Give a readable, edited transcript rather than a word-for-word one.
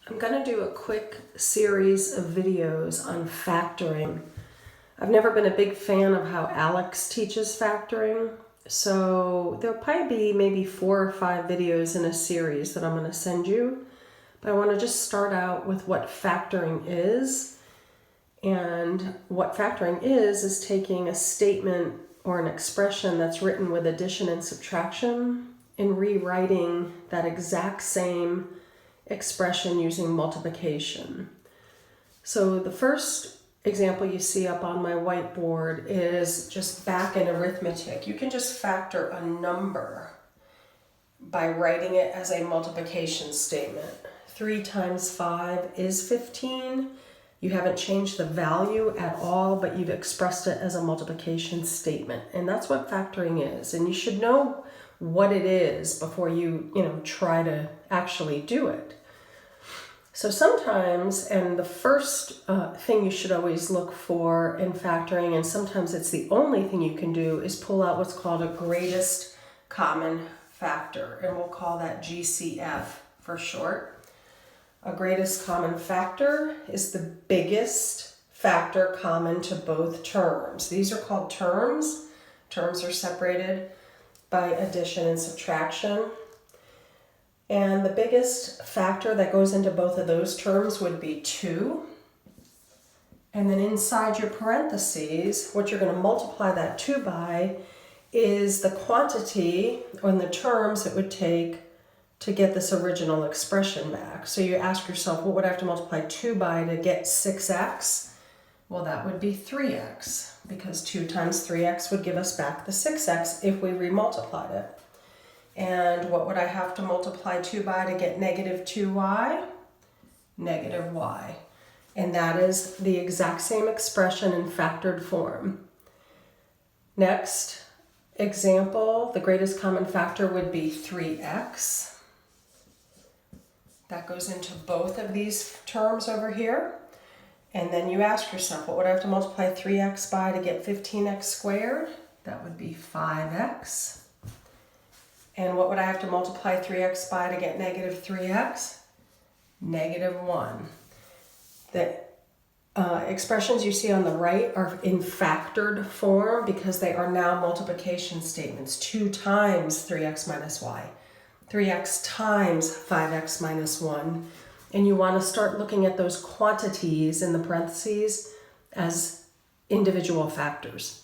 I'm going to do a quick series of videos on factoring. I've never been a big fan of how Alex teaches factoring, so there'll probably be maybe 4 or 5 videos in a series that I'm going to send you. But I want to just start out with what factoring is. And what factoring is taking a statement or an expression that's written with addition and subtraction and rewriting that exact same expression using multiplication. So the first example you see up on my whiteboard is just back in arithmetic. You can just factor a number by writing it as a multiplication statement. 3 times 5 is 15. You haven't changed the value at all, but you've expressed it as a multiplication statement. And that's what factoring is. And you should know what it is before you try to actually do it. So sometimes, and the first thing you should always look for in factoring, and sometimes it's the only thing you can do, is pull out what's called a greatest common factor. And we'll call that GCF for short. A greatest common factor is the biggest factor common to both terms. These are called terms. Terms are separated by addition and subtraction. And the biggest factor that goes into both of those terms would be 2. And then inside your parentheses, what you're going to multiply that 2 by is the quantity or the terms it would take to get this original expression back. So you ask yourself, what would I have to multiply 2 by to get 6x? Well, that would be 3x, because 2 times 3x would give us back the 6x if we remultiplied it. And what would I have to multiply 2 by to get negative 2y? Negative y. And that is the exact same expression in factored form. Next example, the greatest common factor would be 3x. That goes into both of these terms over here. And then you ask yourself, what would I have to multiply 3x by to get 15x squared? That would be 5x. And what would I have to multiply 3x by to get negative 3x? Negative 1. The expressions you see on the right are in factored form because they are now multiplication statements. 2 times 3x minus y. 3x times 5x minus 1. And you want to start looking at those quantities in the parentheses as individual factors.